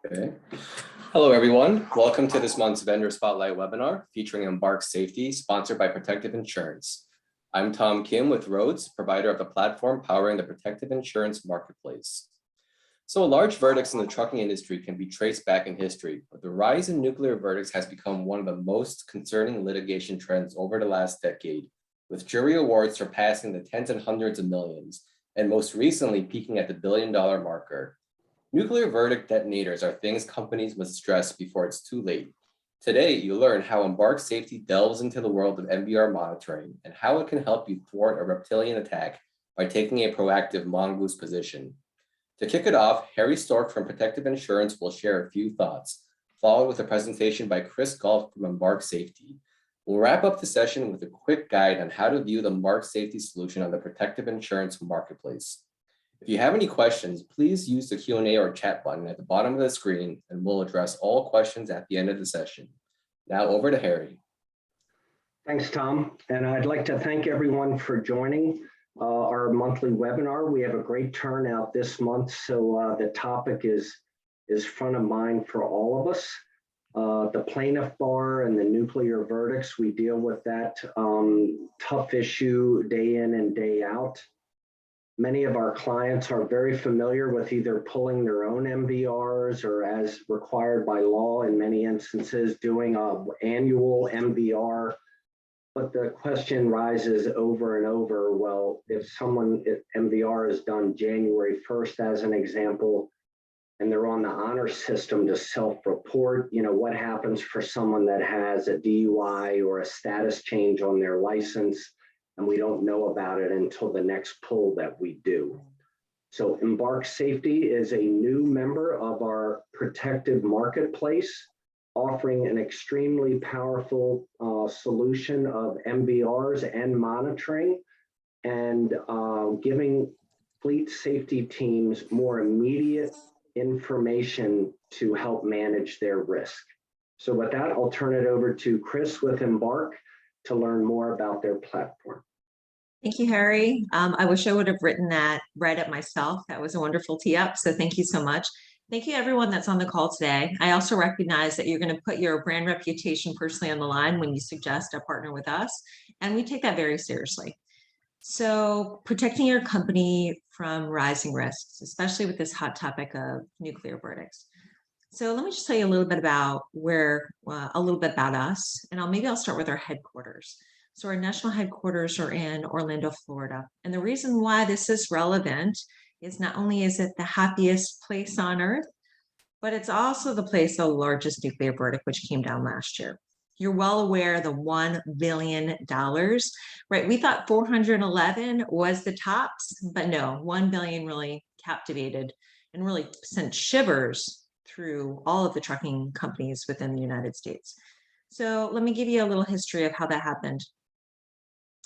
Okay. Hello, everyone. Welcome to this month's Vendor Spotlight webinar featuring Embark Safety, sponsored by Protective Insurance. I'm Tom Kim with Roadz, provider of the platform powering the protective insurance marketplace. So large verdicts in the trucking industry can be traced back in history, but the rise in nuclear verdicts has become one of the most concerning litigation trends over the last decade, with jury awards surpassing the tens and hundreds of millions, and most recently peaking at the billion-dollar marker. Nuclear verdict detonators are things companies must address before it's too late. Today, you'll learn how Embark Safety delves into the world of MBR monitoring and how it can help you thwart a reptilian attack by taking a proactive mongoose position. To kick it off, Harry Stork from Protective Insurance will share a few thoughts, followed with a presentation by Chris Galt from Embark Safety. We'll wrap up the session with a quick guide on how to view the Embark Safety solution on the Protective Insurance marketplace. If you have any questions, please use the Q&A or chat button at the bottom of the screen, and we'll address all questions at the end of the session. Now over to Harry. Thanks, Tom. And I'd like to thank everyone for joining our monthly webinar. We have a great turnout this month, so the topic is front of mind for all of us. The plaintiff bar and the nuclear verdicts, we deal with that tough issue day in and day out. Many of our clients are very familiar with either pulling their own MVRs or, as required by law in many instances, doing an annual MVR. But the question rises over and over, well, if MVR is done January 1st, as an example, and they're on the honor system to self-report, what happens for someone that has a DUI or a status change on their license, and we don't know about it until the next pull that we do. So Embark Safety is a new member of our protective marketplace, offering an extremely powerful solution of MVRs and monitoring, and giving fleet safety teams more immediate information to help manage their risk. So with that, I'll turn it over to Chris with Embark to learn more about their platform. Thank you, Harry. I wish I would have written that right up myself. That was a wonderful tee up. So thank you so much. Thank you, everyone that's on the call today. I also recognize that you're going to put your brand reputation personally on the line when you suggest a partner with us, and we take that very seriously. So protecting your company from rising risks, especially with this hot topic of nuclear verdicts. So let me just tell you a little bit about us, and I'll start with our headquarters. So our national headquarters are in Orlando, Florida. And the reason why this is relevant is not only is it the happiest place on earth, but it's also the place of the largest nuclear verdict, which came down last year. You're well aware the $1 billion, right? We thought 411 was the tops, but no, 1 billion really captivated and really sent shivers through all of the trucking companies within the United States. So let me give you a little history of how that happened.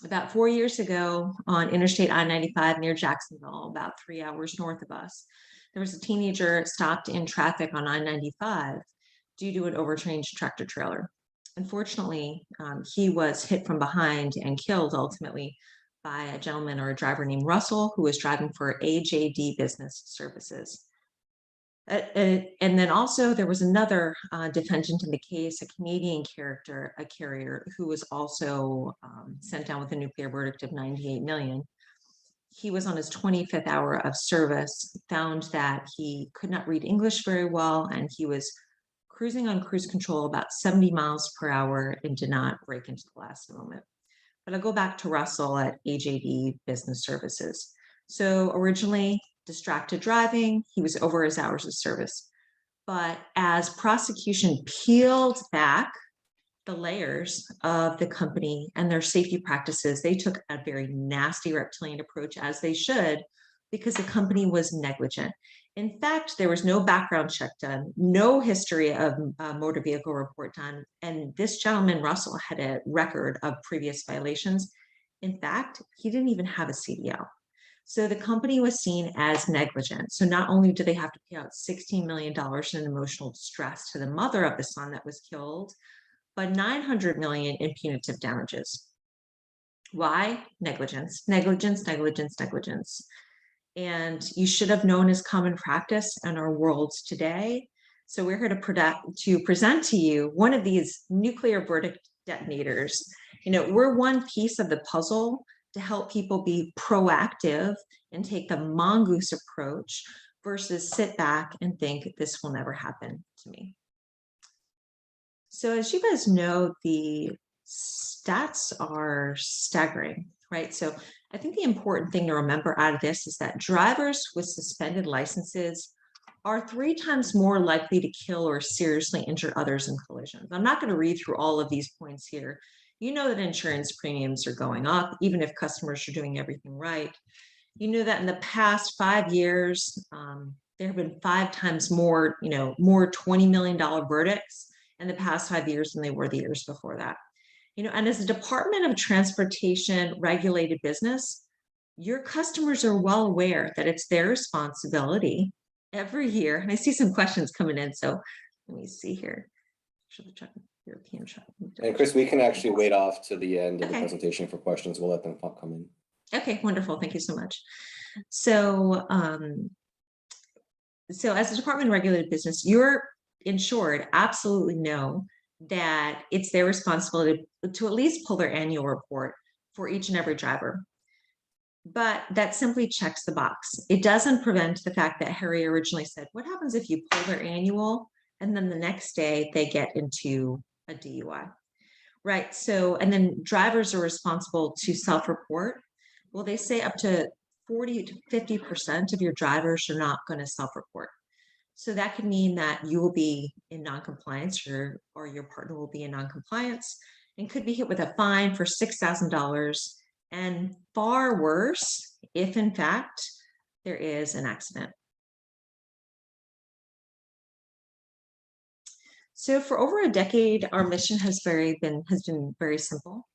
About 4 years ago on Interstate I-95 near Jacksonville, about 3 hours north of us, there was a teenager stopped in traffic on I-95 due to an overtrained tractor trailer. Unfortunately, he was hit from behind and killed ultimately by a gentleman or a driver named Russell, who was driving for AJD Business Services. And then also there was another defendant in the case, a Canadian carrier who was also sent down with a nuclear verdict of 98 million. He was on his 25th hour of service, found that he could not read English very well, and he was cruising on cruise control about 70 miles per hour and did not brake into the last moment. But I'll go back to Russell at AJD Business Services. So originally, distracted driving, he was over his hours of service. But as prosecution peeled back the layers of the company and their safety practices, they took a very nasty reptilian approach, as they should, because the company was negligent. In fact, there was no background check done, no history of motor vehicle report done, and this gentleman, Russell, had a record of previous violations. In fact, he didn't even have a CDL. So the company was seen as negligent. So not only do they have to pay out $16 million in emotional distress to the mother of the son that was killed, but $900 million in punitive damages. Why? Negligence, negligence, negligence, negligence. And you should have known as common practice in our worlds today. So we're here to present to you one of these nuclear verdict detonators. We're one piece of the puzzle to help people be proactive and take the mongoose approach versus sit back and think this will never happen to me. So as you guys know, the stats are staggering, right? So I think the important thing to remember out of this is that drivers with suspended licenses are 3 times more likely to kill or seriously injure others in collisions. I'm not going to read through all of these points here. You know that insurance premiums are going up, even if customers are doing everything right. You know that in the past 5 years, there have been 5 times more, more $20 million verdicts in the past 5 years than they were the years before that. And as a Department of Transportation regulated business, your customers are well aware that it's their responsibility every year. And I see some questions coming in, so let me see here. Should check European check. And Chris, we can actually wait off to the end of the presentation for questions. We'll let them come in. Okay, wonderful. Thank you so much. So, so as a Department of Regulated Business, your insured absolutely know that it's their responsibility to at least pull their annual report for each and every driver. But that simply checks the box. It doesn't prevent the fact that Harry originally said, what happens if you pull their annual and then the next day they get into a DUI? Right, so, and then drivers are responsible to self-report. Well, they say up to 40 to 50% of your drivers are not going to self-report. So that could mean that you will be in non-compliance or your partner will be in non-compliance and could be hit with a fine for $6,000 and far worse if in fact there is an accident. So for over a decade, our mission has been very simple.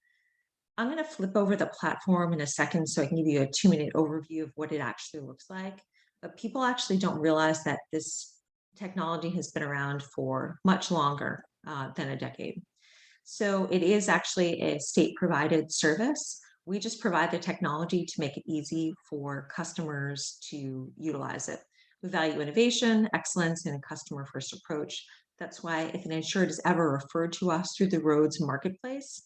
I'm going to flip over the platform in a second so I can give you a 2-minute overview of what it actually looks like. But people actually don't realize that this technology has been around for much longer than a decade. So it is actually a state-provided service. We just provide the technology to make it easy for customers to utilize it. We value innovation, excellence, and a customer-first approach. That's why if an insured is ever referred to us through the Roadz marketplace,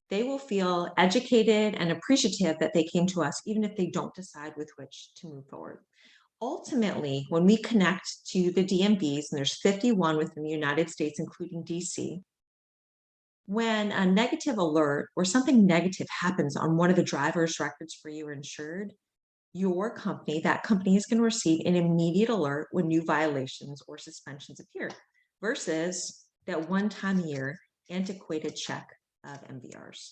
they will feel educated and appreciative that they came to us, even if they don't decide with which to move forward. Ultimately, when we connect to the DMVs, and there's 51 within the United States, including DC, when a negative alert or something negative happens on one of the driver's records for your insured, your company, that company is going to receive an immediate alert when new violations or suspensions appear, versus that one time a year antiquated check of MVRs.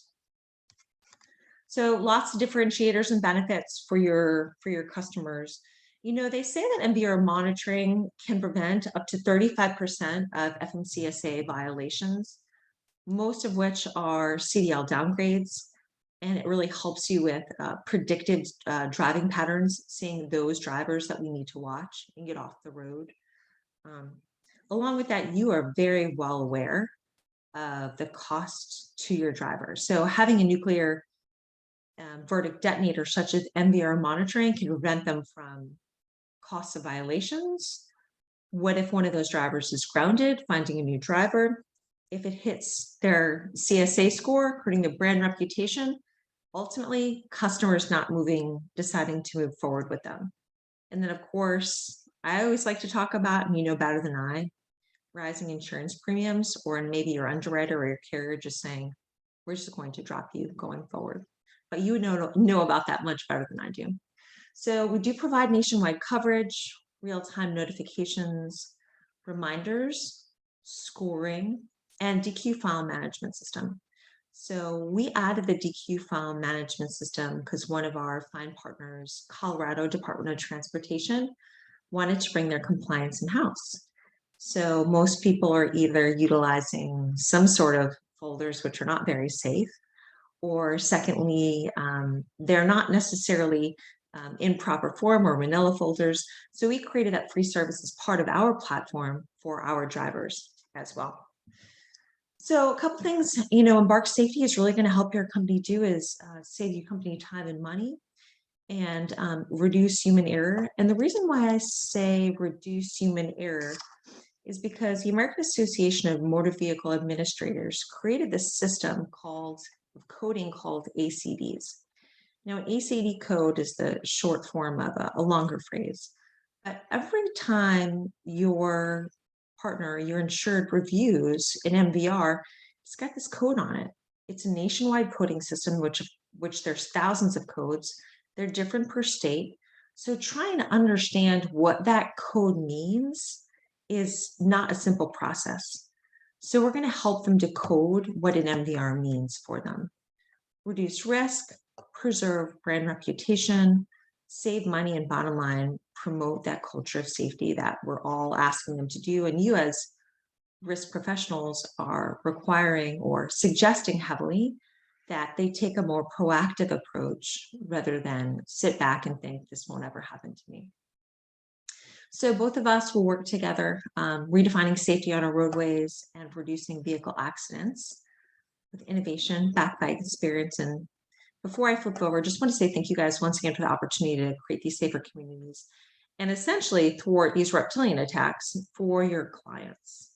So lots of differentiators and benefits for your customers. They say that MVR monitoring can prevent up to 35% of FMCSA violations, most of which are CDL downgrades, and it really helps you with predictive driving patterns, seeing those drivers that we need to watch and get off the road. Along with that, you are very well aware of the cost to your driver. So having a nuclear verdict detonator such as MVR monitoring can prevent them from costs of violations. What if one of those drivers is grounded, finding a new driver? If it hits their CSA score, hurting their brand reputation, ultimately customers not deciding to move forward with them. And then of course, I always like to talk about, and you know better than I, rising insurance premiums, or maybe your underwriter or your carrier just saying, we're just going to drop you going forward. But you know about that much better than I do. So we do provide nationwide coverage, real-time notifications, reminders, scoring, and DQ file management system. So we added the DQ file management system because one of our fine partners, Colorado Department of Transportation, wanted to bring their compliance in-house. So most people are either utilizing some sort of folders which are not very safe, or secondly, they're not necessarily in proper form or manila folders. So we created that free service as part of our platform for our drivers as well. So a couple things, Embark Safety is really going to help your company do is save your company time and money and reduce human error. And the reason why I say reduce human error is because the American Association of Motor Vehicle Administrators created this system called coding called ACDs. Now, an ACD code is the short form of a longer phrase. But every time your partner, your insured reviews an MVR, it's got this code on it. It's a nationwide coding system, which there's thousands of codes. They're different per state. So trying to understand what that code means is not a simple process. So we're going to help them decode what an MVR means for them. Reduce risk, preserve brand reputation, save money, and bottom line, promote that culture of safety that we're all asking them to do. And you as risk professionals are requiring or suggesting heavily that they take a more proactive approach rather than sit back and think this won't ever happen to me. So both of us will work together, redefining safety on our roadways and reducing vehicle accidents with innovation backed by experience. And before I flip over, just want to say thank you guys once again for the opportunity to create these safer communities and essentially thwart these reptilian attacks for your clients.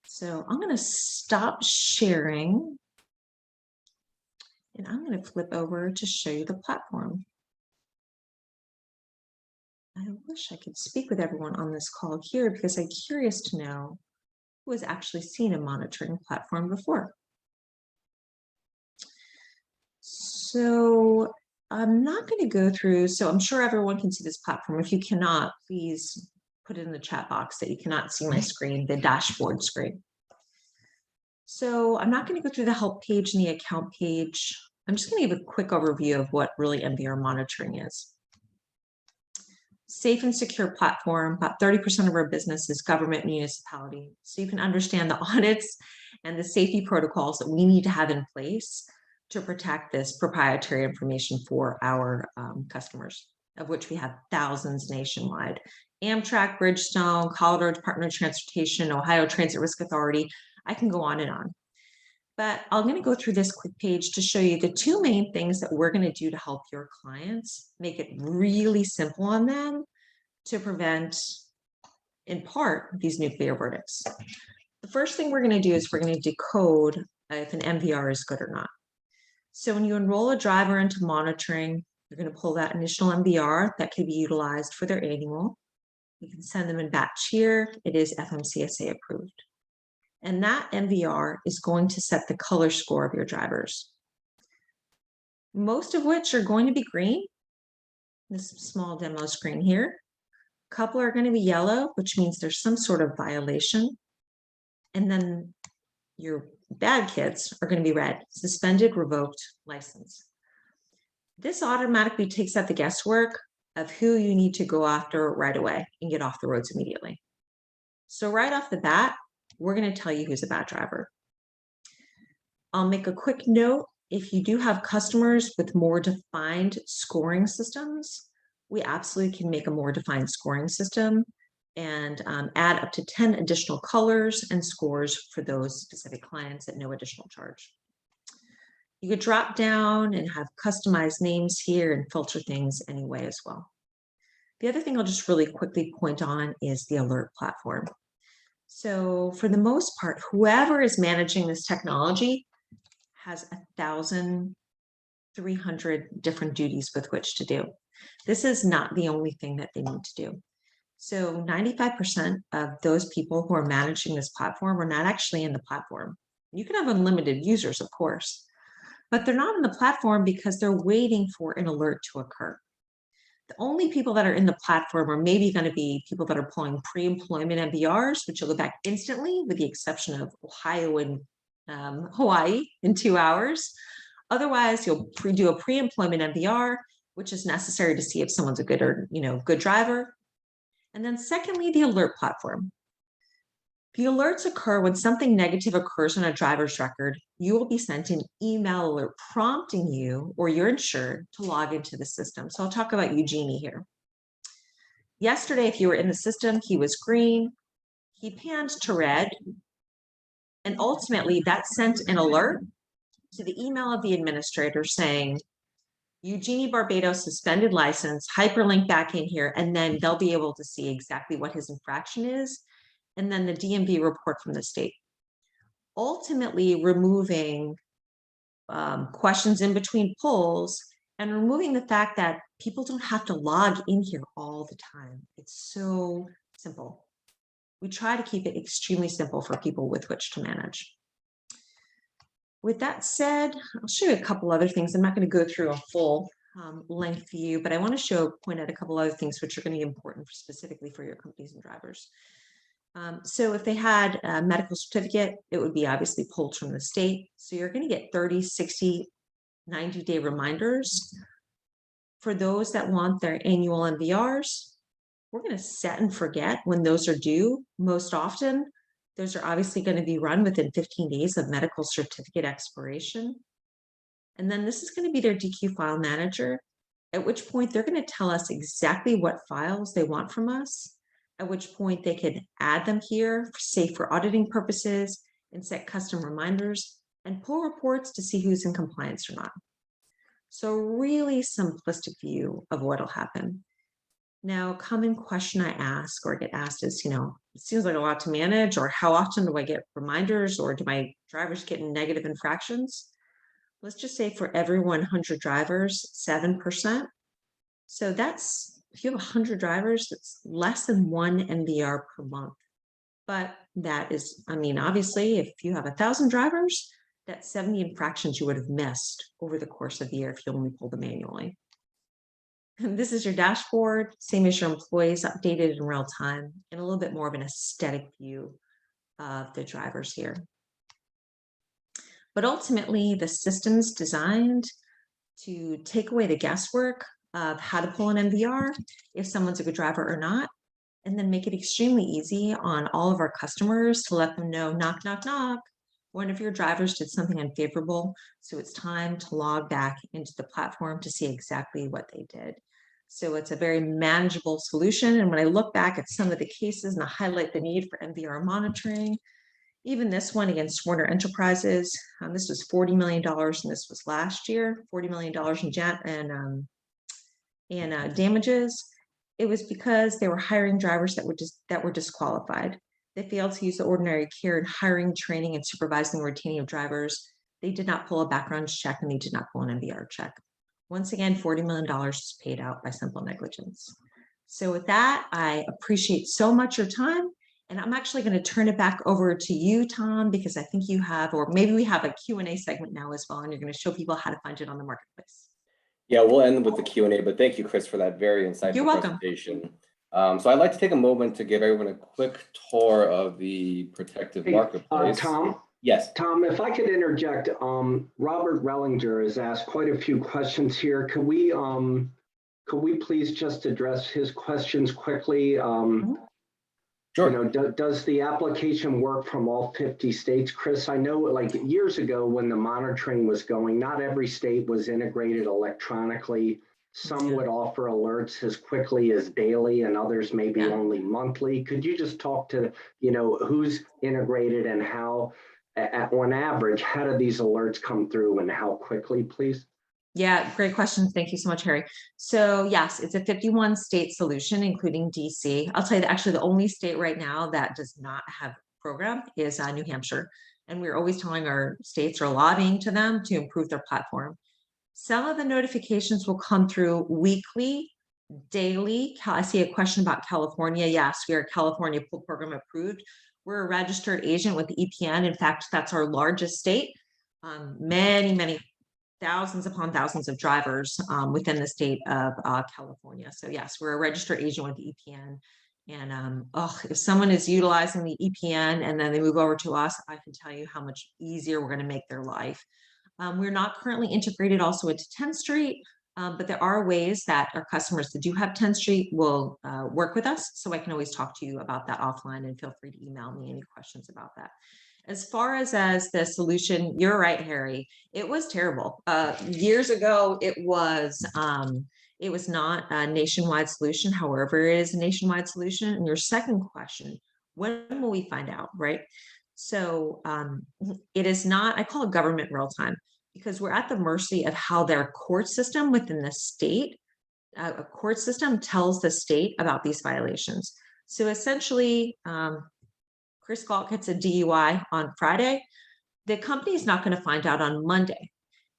So I'm going to stop sharing and I'm going to flip over to show you the platform. I wish I could speak with everyone on this call here because I'm curious to know who has actually seen a monitoring platform before. So I'm not going to go through, so I'm sure everyone can see this platform. If you cannot, please put it in the chat box that you cannot see my screen, the dashboard screen. So I'm not going to go through the help page and the account page. I'm just going to give a quick overview of what really MVR monitoring is. Safe and secure platform, about 30% of our business is government municipality. So you can understand the audits and the safety protocols that we need to have in place to protect this proprietary information for our customers, of which we have thousands nationwide. Amtrak, Bridgestone, Colorado Department of Transportation, Ohio Transit Risk Authority. I can go on and on. But I'm going to go through this quick page to show you the two main things that we're going to do to help your clients, make it really simple on them to prevent, in part, these nuclear verdicts. The first thing we're going to do is we're going to decode if an MVR is good or not. So when you enroll a driver into monitoring, you're going to pull that initial MVR that could be utilized for their annual. You can send them in batch here. It is FMCSA approved. And that MVR is going to set the color score of your drivers, most of which are going to be green. This small demo screen here. A couple are going to be yellow, which means there's some sort of violation. And then your bad kids are going to be red, suspended, revoked, license. This automatically takes out the guesswork of who you need to go after right away and get off the roads immediately. So right off the bat, we're going to tell you who's a bad driver. I'll make a quick note. If you do have customers with more defined scoring systems, we absolutely can make a more defined scoring system and add up to 10 additional colors and scores for those specific clients at no additional charge. You could drop down and have customized names here and filter things anyway as well. The other thing I'll just really quickly point on is the alert platform. So for the most part, whoever is managing this technology has 1,300 different duties with which to do. This is not the only thing that they need to do. So 95% of those people who are managing this platform are not actually in the platform. You can have unlimited users, of course, but they're not in the platform because they're waiting for an alert to occur. The only people that are in the platform are maybe going to be people that are pulling pre-employment MVRs, which will go back instantly, with the exception of Ohio and Hawaii in 2 hours. Otherwise, you'll do a pre-employment MVR, which is necessary to see if someone's a good or good driver. And then secondly, the alert platform. The alerts occur when something negative occurs on a driver's record. You will be sent an email alert prompting you or your insured to log into the system. So I'll talk about Eugenie here. Yesterday, if you were in the system, he was green. He panned to red. And ultimately, that sent an alert to the email of the administrator saying, Eugenie Barbados suspended license, hyperlink back in here, and then they'll be able to see exactly what his infraction is and then the DMV report from the state. Ultimately removing questions in between polls and removing the fact that people don't have to log in here all the time. It's so simple. We try to keep it extremely simple for people with which to manage. With that said, I'll show you a couple other things. I'm not going to go through a full length view, but I want to point out a couple other things which are going to be important specifically for your companies and drivers. So if they had a medical certificate, it would be obviously pulled from the state. So you're going to get 30, 60, 90-day reminders. For those that want their annual MVRs, we're going to set and forget when those are due. Most often, those are obviously going to be run within 15 days of medical certificate expiration. And then this is going to be their DQ file manager, at which point they're going to tell us exactly what files they want from us, at which point they could add them here, say for auditing purposes, and set custom reminders and pull reports to see who's in compliance or not. So really simplistic view of what'll happen. Now, a common question I ask or get asked is, it seems like a lot to manage, or how often do I get reminders, or do my drivers get negative infractions? Let's just say for every 100 drivers, 7%. So that's, if you have 100 drivers, that's less than 1 MVR per month. But that is, obviously, if you have 1,000 drivers, that's 70 infractions you would have missed over the course of the year if you only pull them manually. And this is your dashboard, same as your employees, updated in real time, and a little bit more of an aesthetic view of the drivers here. But ultimately, the system's designed to take away the guesswork of how to pull an MVR, if someone's a good driver or not, and then make it extremely easy on all of our customers to let them know, knock, knock, knock, one of your drivers did something unfavorable, so it's time to log back into the platform to see exactly what they did. So it's a very manageable solution. And when I look back at some of the cases and I highlight the need for MVR monitoring, even this one against Warner Enterprises, this was $40 million, and this was last year, $40 million in damages. It was because they were hiring drivers that were disqualified. They failed to use the ordinary care in hiring, training, and supervising and retaining of drivers. They did not pull a background check, and they did not pull an MVR check. Once again, $40 million is paid out by simple negligence. So with that, I appreciate so much your time. And I'm actually going to turn it back over to you, Tom, because I think you have, or maybe we have a Q&A segment now as well, and you're going to show people how to find it on the marketplace. Yeah, we'll end with the Q&A, but thank you, Chris, for that very insightful presentation. So I'd like to take a moment to give everyone a quick tour of the protective marketplace. Tom? Yes. Tom, if I could interject, Robert Rellinger has asked quite a few questions here. Could we please just address his questions quickly? Sure. Does the application work from all 50 states? Chris, I know like years ago when the monitoring was going, not every state was integrated electronically. Some would offer alerts as quickly as daily, and others maybe only monthly. Could you just talk to, who's integrated and how, on average, how do these alerts come through and how quickly, please? Yeah, great questions. Thank you so much, Harry. So yes, it's a 51 state solution, including DC. I'll tell you that actually the only state right now that does not have a program is New Hampshire. And we're always telling our states or lobbying to them to improve their platform. Some of the notifications will come through weekly, daily. I see a question about California. Yes, we are California Pool Program approved. We're a registered agent with the EPN. In fact, that's our largest state. Many thousands upon thousands of drivers within the state of California. So yes, we're a registered agent with the EPN. And if someone is utilizing the EPN and then they move over to us, I can tell you how much easier we're going to make their life. We're not currently integrated also into 10th Street, but there are ways that our customers that do have 10th Street will work with us. So I can always talk to you about that offline, and feel free to email me any questions about that. As far as the solution, you're right, Harry. It was terrible. Years ago, it was not a nationwide solution. However, it is a nationwide solution. And your second question, when will we find out, right? So it is not, I call it government real time, because we're at the mercy of how their court system within the state, a court system tells the state about these violations. So essentially, Chris Galt gets a DUI on Friday, the company is not going to find out on Monday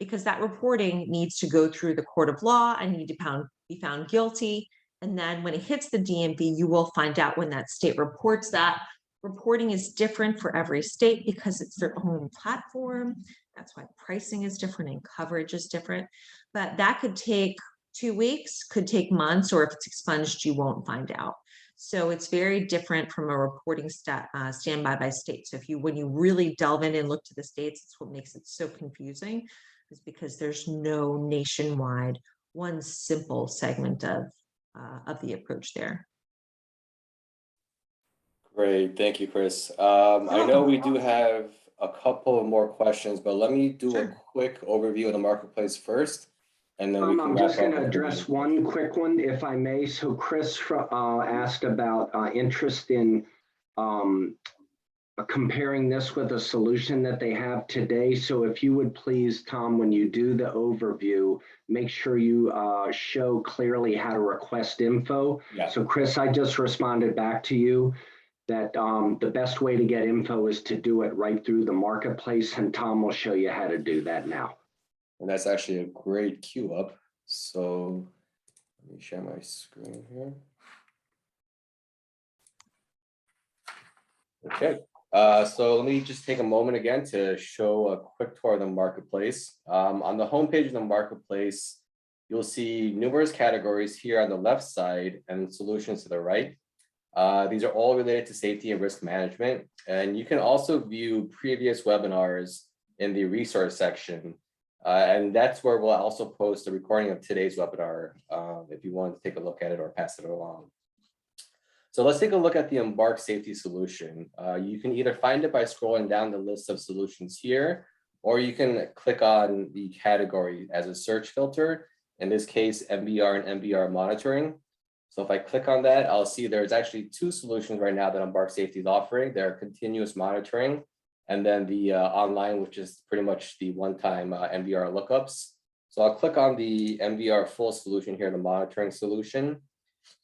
because that reporting needs to go through the court of law and need to be found guilty. And then when it hits the DMV, you will find out when that state reports that. Reporting is different for every state because it's their own platform. That's why pricing is different and coverage is different. But that could take 2 weeks, could take months, or if it's expunged, you won't find out. So it's very different from a reporting standby by state. So when you really delve in and look to the states, it's what makes it so confusing, is because there's no nationwide, one simple segment of the approach there. Great, thank you, Chris. I know we do have a couple of more questions, but let me do a quick overview of the marketplace first, and then we can I'm wrap just up going to with address one quick one, if I may. So Chris asked about interest in comparing this with a solution that they have today. So if you would please, Tom, when you do the overview, make sure you show clearly how to request info. Yeah. So Chris, I just responded back to you that the best way to get info is to do it right through the marketplace, and Tom will show you how to do that now. And that's actually a great queue up. So let me share my screen here. Okay, so let me just take a moment again to show a quick tour of the marketplace. On the homepage of the marketplace, you'll see numerous categories here on the left side and solutions to the right. These are all related to safety and risk management. And you can also view previous webinars in the resource section. And that's where we'll also post a recording of today's webinar if you want to take a look at it or pass it along. So let's take a look at the Embark safety solution. You can either find it by scrolling down the list of solutions here, or you can click on the category as a search filter. In this case, MBR and MBR monitoring. So if I click on that, I'll see there's actually 2 solutions right now that Embark Safety is offering. They're continuous monitoring, and then the online, which is pretty much the one-time MBR lookups. So I'll click on the MBR full solution here, the monitoring solution.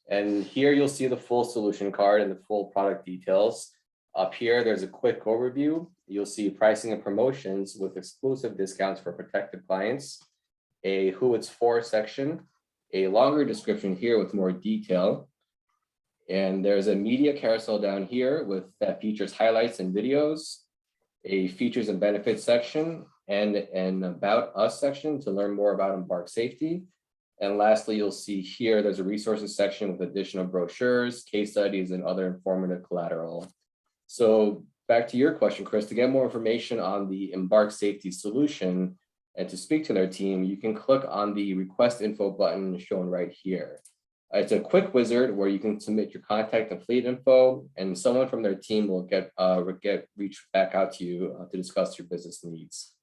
And here you'll see the full solution card and the full product details. Up here, there's a quick overview. You'll see pricing and promotions with exclusive discounts for protected clients, a who it's for section, a longer description here with more detail. And there's a media carousel down here that features highlights and videos, a features and benefits section, and an about us section to learn more about Embark Safety. And lastly, you'll see here, there's a resources section with additional brochures, case studies, and other informative collateral. So back to your question, Chris, to get more information on the Embark Safety solution and to speak to their team, you can click on the request info button shown right here. It's a quick wizard where you can submit your contact and fleet info, and someone from their team will reach back out to you to discuss your business needs.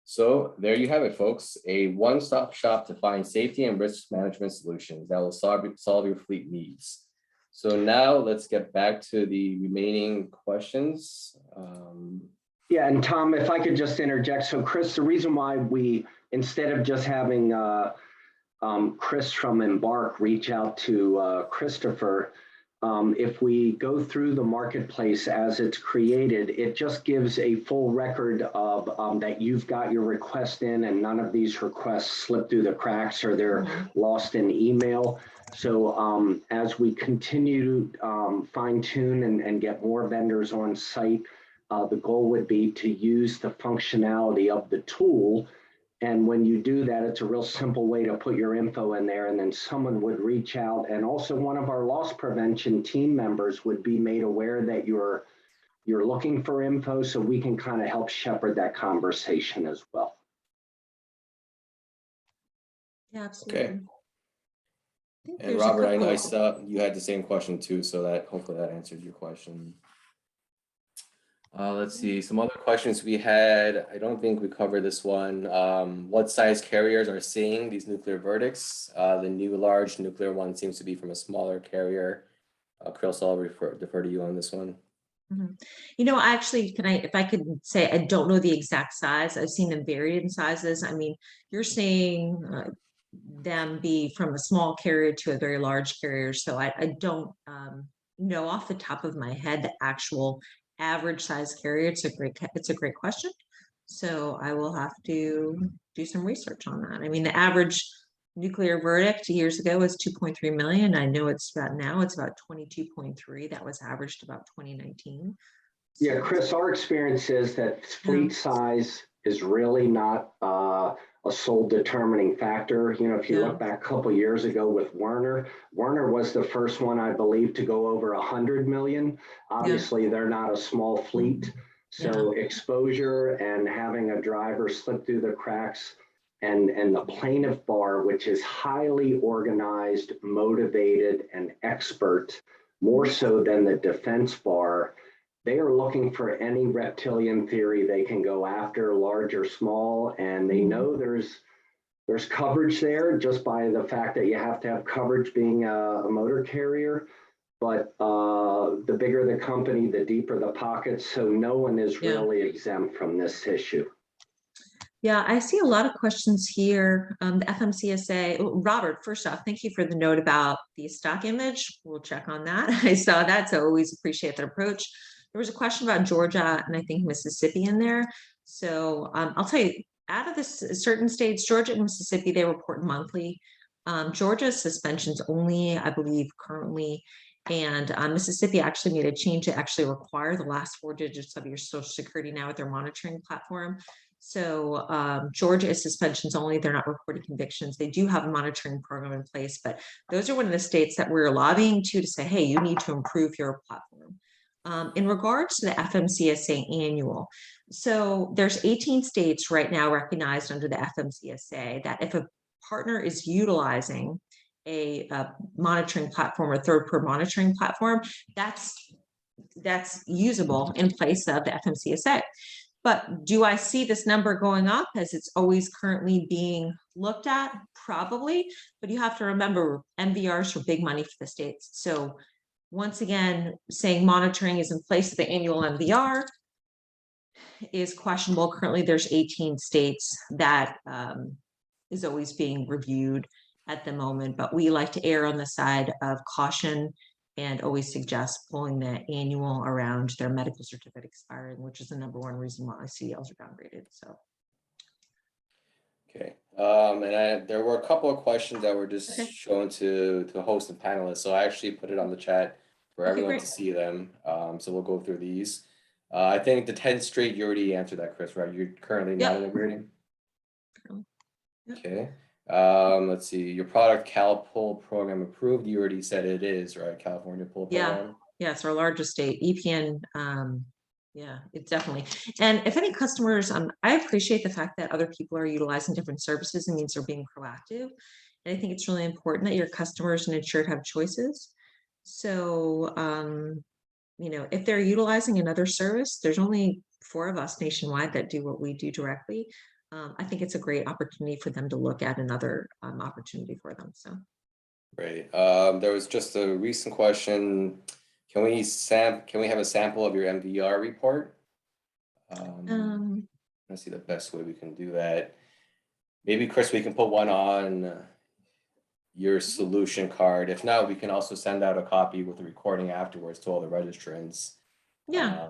So there you have it, folks, a one-stop shop to find safety and risk management solutions that will solve your fleet needs. So now let's get back to the remaining questions. Yeah, and Tom, if I could just interject. So Chris, the reason why we, instead of just having Chris from Embark reach out to Christopher, if we go through the marketplace as it's created, it just gives a full record of that you've got your request in, and none of these requests slip through the cracks or they're lost in email. So as we continue to fine tune and get more vendors on site, the goal would be to use the functionality of the tool. And when you do that, it's a real simple way to put your info in there, and then someone would reach out. And also one of our loss prevention team members would be made aware that you're looking for info, so we can kind of help shepherd that conversation as well. Yeah, absolutely. Okay. And Robert, I know I saw you had the same question too, so that hopefully that answers your question. Let's see, some other questions we had. I don't think we covered this one. What size carriers are seeing these nuclear verdicts? The new large nuclear one seems to be from a smaller carrier. Chris, I'll defer to you on this one. Mm-hmm. You know, actually, if I could say, I don't know the exact size. I've seen them varied in sizes. I mean, you're seeing them be from a small carrier to a very large carrier. So I don't know off the top of my head the actual average size carrier. It's a great question. So I will have to do some research on that. I mean, the average nuclear verdict years ago was 2.3 million. I know it's about 22.3. That was averaged about 2019. Yeah, Chris, our experience is that fleet size is really not a sole determining factor. You know, if you look back a couple of years ago with Werner was the first one, I believe, to go over 100 million. Obviously, they're not a small fleet. So exposure and having a driver slip through the cracks and the plaintiff bar, which is highly organized, motivated, and expert, more so than the defense bar. They are looking for any reptilian theory they can go after, large or small, and they know there's coverage there just by the fact that you have to have coverage being a motor carrier. But the bigger the company, the deeper the pockets. So no one is really exempt from this issue. Yeah, I see a lot of questions here. The FMCSA, Robert, first off, thank you for the note about the stock image. We'll check on that. I saw that, so always appreciate that approach. There was a question about Georgia and I think Mississippi in there. So I'll tell you, out of this certain states, Georgia and Mississippi, they report monthly. Georgia's suspensions only, I believe, currently. And Mississippi actually made a change to actually require the last 4 digits of your social security now with their monitoring platform. So Georgia is suspensions only. They're not reporting convictions. They do have a monitoring program in place, but those are one of the states that we're lobbying to say, hey, you need to improve your platform. In regards to the FMCSA annual, so there's 18 states right now recognized under the FMCSA that if a partner is utilizing a monitoring platform or third-party monitoring platform, that's usable in place of the FMCSA. But do I see this number going up as it's always currently being looked at? Probably, but you have to remember MVRs are big money for the states. So once again, saying monitoring is in place of the annual MVR is questionable. Currently, there's 18 states that is always being reviewed at the moment, but we like to err on the side of caution and always suggest pulling the annual around their medical certificate expiring, which is the #1 reason why CDLs are downgraded. So. Okay, and there were a couple of questions that were just shown to host and panelists, so I actually put it on the chat for everyone to see them. So we'll go through these. I think the 10th straight, you already answered that, Chris, right? You're currently not integrating? Okay. Let's see, your product Cal Pull program approved. You already said it is, right? California Pull program. Yeah, it's our largest state. EPN, yeah, it's definitely. And if any customers, I appreciate the fact that other people are utilizing different services. It means they're being proactive. And I think it's really important that your customers and insured have choices. So, you know, if they're utilizing another service, there's only 4 of us nationwide that do what we do directly. I think it's a great opportunity for them to look at another opportunity for them. So. Great. There was just a recent question. Can we have a sample of your MVR report? Let's see the best way we can do that. Maybe, Chris, we can put one on your solution card. If not, we can also send out a copy with the recording afterwards to all the registrants. Yeah.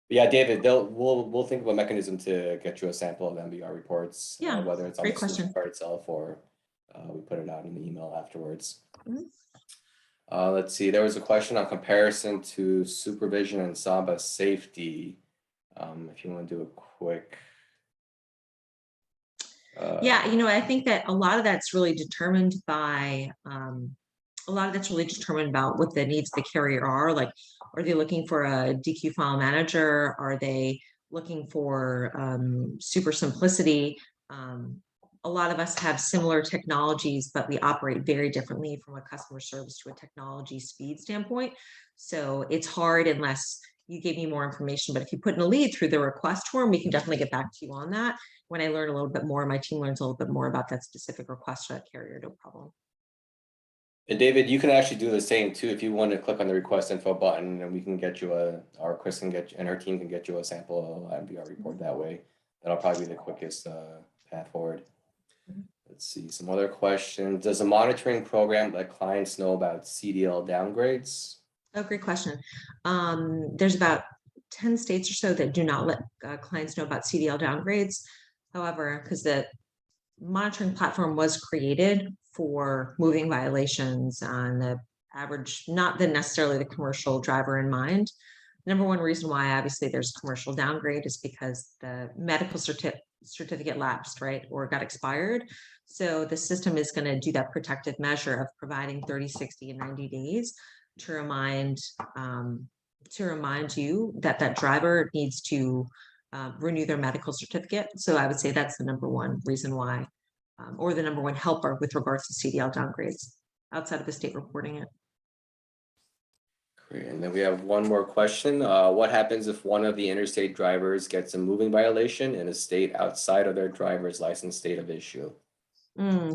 Yeah, David, we'll think of a mechanism to get you a sample of MVR reports. Yeah, whether it's on great the question. solution card itself or we put it out in the email afterwards. Mm-hmm. Let's see, there was a question on comparison to supervision and Samba safety. If you want to do a quick. Yeah, you know, I think that a lot of that's really determined by about what the needs of the carrier are. Like, are they looking for a DQ file manager? Are they looking for super simplicity? A lot of us have similar technologies, but we operate very differently from a customer service to a technology speed standpoint. So it's hard unless you gave me more information, but if you put in a lead through the request form, we can definitely get back to you on that. When I learn a little bit more, my team learns a little bit more about that specific request to that carrier, no problem. And David, you can actually do the same too. If you want to click on the request info button and we can get you or Chris can get you, and her team can get you a sample MVR report that way. That'll probably be the quickest path forward. Let's see some other questions. Does a monitoring program let clients know about CDL downgrades? Oh, great question. There's about 10 states or so that do not let clients know about CDL downgrades. However, because the monitoring platform was created for moving violations on the average, not the necessarily the commercial driver in mind. Number one reason why obviously there's commercial downgrade is because the medical certificate lapsed, right, or got expired. So the system is going to do that protective measure of providing 30, 60, and 90 days to remind you that that driver needs to renew their medical certificate. So I would say that's the number one reason why, or the number one helper with regards to CDL downgrades outside of the state reporting it. Great. And then we have one more question. What happens if one of the interstate drivers gets a moving violation in a state outside of their driver's license state of issue?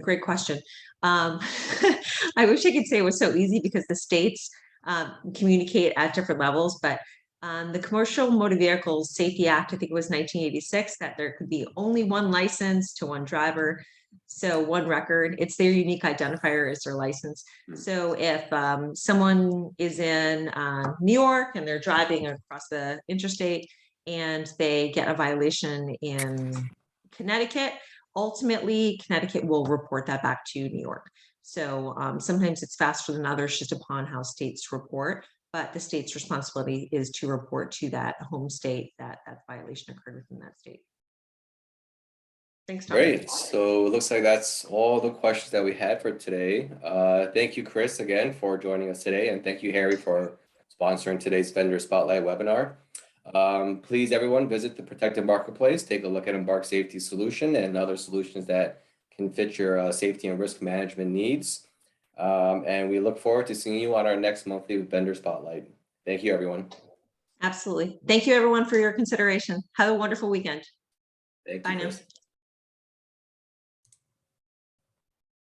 Great question. I wish I could say it was so easy because the states communicate at different levels, but the Commercial Motor Vehicle Safety Act, I think it was 1986, that there could be only one license to one driver. So one record, it's their unique identifier is their license. So if someone is in New York and they're driving across the interstate and they get a violation in Connecticut, ultimately Connecticut will report that back to New York. So sometimes it's faster than others just upon how states report, but the state's responsibility is to report to that home state that that violation occurred within that state. Thanks, Tom. Great. So it looks like that's all the questions that we had for today. Thank you, Chris, again for joining us today. And thank you, Harry, for sponsoring today's Vendor Spotlight webinar. Please, everyone, visit the Protective Marketplace, take a look at Embark Safety Solution and other solutions that can fit your safety and risk management needs. And we look forward to seeing you on our next monthly Vendor Spotlight. Thank you, everyone. Absolutely. Thank you, everyone, for your consideration. Have a wonderful weekend. Thank Bye you, now. Chris.